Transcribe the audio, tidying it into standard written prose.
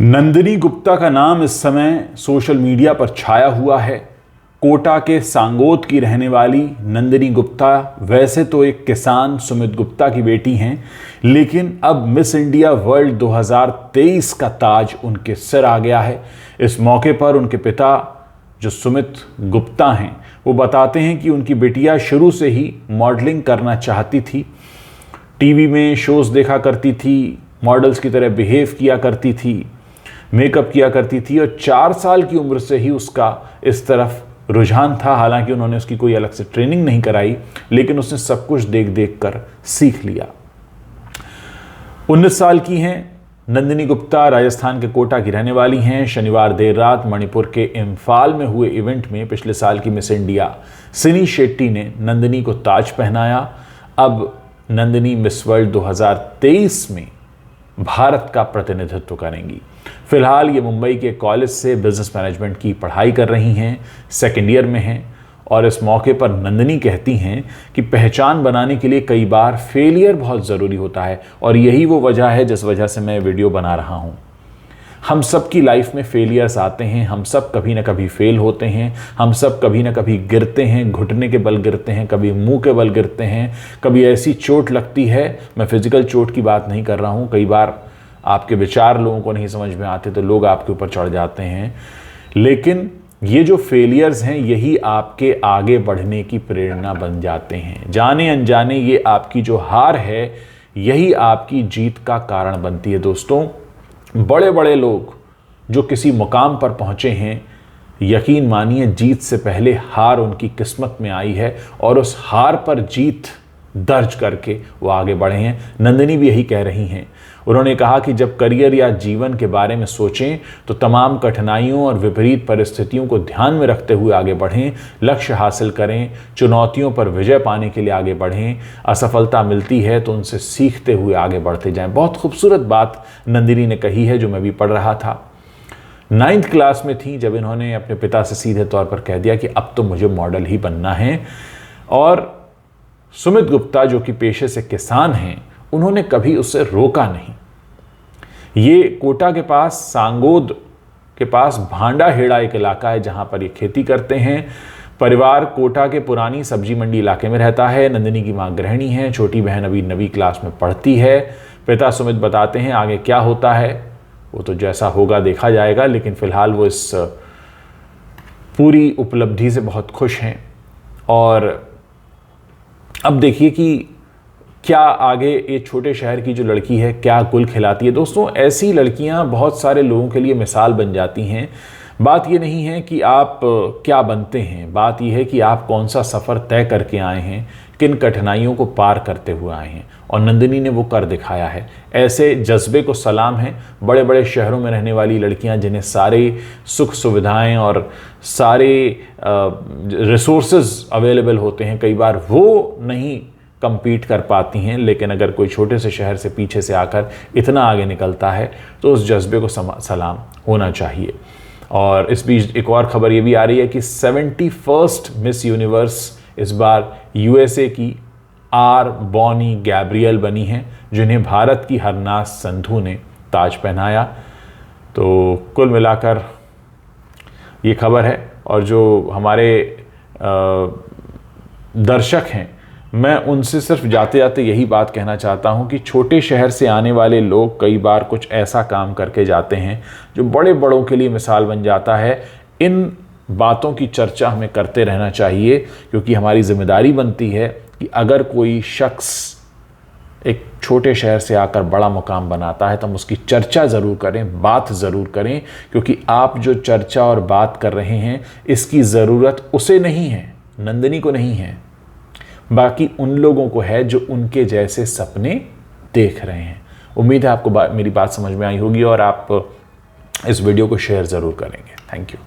नंदिनी गुप्ता का नाम इस समय सोशल मीडिया पर छाया हुआ है। कोटा के सांगोद की रहने वाली नंदिनी गुप्ता वैसे तो एक किसान सुमित गुप्ता की बेटी हैं, लेकिन अब मिस इंडिया वर्ल्ड 2023 का ताज उनके सिर आ गया है। इस मौके पर उनके पिता जो सुमित गुप्ता हैं वो बताते हैं कि उनकी बेटिया शुरू से ही मॉडलिंग करना चाहती थी, टीवी में शोज देखा करती थी, मॉडल्स की तरह बिहेव किया करती थी, मेकअप किया करती थी और 4 साल की उम्र से ही उसका इस तरफ रुझान था। हालांकि उन्होंने उसकी कोई अलग से ट्रेनिंग नहीं कराई, लेकिन उसने सब कुछ देख देख कर सीख लिया। 19 साल की हैं नंदिनी गुप्ता, राजस्थान के कोटा की रहने वाली हैं। शनिवार देर रात मणिपुर के इम्फाल में हुए इवेंट में पिछले साल की मिस इंडिया सिनी शेट्टी ने नंदिनी को ताज पहनाया। अब नंदिनी मिस वर्ल्ड 2023 में भारत का प्रतिनिधित्व करेंगी। फिलहाल ये मुंबई के कॉलेज से बिजनेस मैनेजमेंट की पढ़ाई कर रही हैं, सेकेंड ईयर में हैं। और इस मौके पर नंदिनी कहती हैं कि पहचान बनाने के लिए कई बार फेलियर बहुत ज़रूरी होता है और यही वो वजह है जिस वजह से मैं वीडियो बना रहा हूँ। हम सब की लाइफ में फेलियर्स आते हैं, हम सब कभी ना कभी फेल होते हैं, हम सब कभी ना कभी गिरते हैं, घुटने के बल गिरते हैं, कभी मुंह के बल गिरते हैं, कभी ऐसी चोट लगती है। मैं फिजिकल चोट की बात नहीं कर रहा हूँ, कई बार आपके विचार लोगों को नहीं समझ में आते तो लोग आपके ऊपर चढ़ जाते हैं। लेकिन ये जो फेलियर्स हैं यही आपके आगे बढ़ने की प्रेरणा बन जाते हैं। जाने अनजाने ये आपकी जो हार है यही आपकी जीत का कारण बनती है। दोस्तों, बड़े बड़े लोग जो किसी मुकाम पर पहुंचे हैं, यकीन मानिए जीत से पहले हार उनकी किस्मत में आई है और उस हार पर जीत दर्ज करके वो आगे बढ़े हैं। नंदिनी भी यही कह रही हैं। उन्होंने कहा कि जब करियर या जीवन के बारे में सोचें तो तमाम कठिनाइयों और विपरीत परिस्थितियों को ध्यान में रखते हुए आगे बढ़ें, लक्ष्य हासिल करें, चुनौतियों पर विजय पाने के लिए आगे बढ़ें। असफलता मिलती है तो उनसे सीखते हुए आगे बढ़ते जाएं। बहुत खूबसूरत बात नंदिनी ने कही है जो मैं भी पढ़ रहा था। 9th क्लास में थी जब इन्होंने अपने पिता से सीधे तौर पर कह दिया कि अब तो मुझे मॉडल ही बनना है। और सुमित गुप्ता जो कि पेशे से किसान हैं, उन्होंने कभी उसे रोका नहीं। ये कोटा के पास सांगोद के पास भांडाहेड़ा एक इलाका है जहां पर ये खेती करते हैं। परिवार कोटा के पुरानी सब्जी मंडी इलाके में रहता है। नंदिनी की मां गृहिणी है, छोटी बहन अभी 9वीं क्लास में पढ़ती है। पिता सुमित बताते हैं आगे क्या होता है वो तो जैसा होगा देखा जाएगा, लेकिन फिलहाल वो इस पूरी उपलब्धि से बहुत खुश हैं। और अब देखिए कि क्या आगे ये छोटे शहर की जो लड़की है क्या गुल खिलाती है। दोस्तों, ऐसी लड़कियां बहुत सारे लोगों के लिए मिसाल बन जाती हैं। बात ये नहीं है कि आप क्या बनते हैं, बात यह है कि आप कौन सा सफ़र तय करके आए हैं, किन कठिनाइयों को पार करते हुए आए हैं। और नंदिनी ने वो कर दिखाया है। ऐसे जज्बे को सलाम है। बड़े बड़े शहरों में रहने वाली लड़कियां जिन्हें सारे सुख सुविधाएं और सारे रिसोर्सेज अवेलेबल होते हैं, कई बार वो नहीं compete कर पाती हैं। लेकिन अगर कोई छोटे से शहर से पीछे से आकर इतना आगे निकलता है तो उस जज्बे को सलाम होना चाहिए। और इस बीच एक और खबर ये भी आ रही है कि 71st मिस यूनिवर्स इस बार यूएसए की आर बॉनी गैब्रियल बनी हैं, जिन्हें भारत की हरनाज संधू ने ताज पहनाया। तो कुल मिलाकर ये खबर है। और जो हमारे दर्शक हैं, मैं उनसे सिर्फ जाते जाते यही बात कहना चाहता हूं कि छोटे शहर से आने वाले लोग कई बार कुछ ऐसा काम करके जाते हैं जो बड़े बड़ों के लिए मिसाल बन जाता है। इन बातों की चर्चा हमें करते रहना चाहिए, क्योंकि हमारी जिम्मेदारी बनती है कि अगर कोई शख्स एक छोटे शहर से आकर बड़ा मुकाम बनाता है तो हम उसकी चर्चा ज़रूर करें, बात ज़रूर करें, क्योंकि आप जो चर्चा और बात कर रहे हैं इसकी ज़रूरत उसे नहीं है, नंदिनी को नहीं है, बाकी उन लोगों को है जो उनके जैसे सपने देख रहे हैं। उम्मीद है आपको मेरी बात समझ में आई होगी और आप इस वीडियो को शेयर ज़रूर करेंगे। Thank you.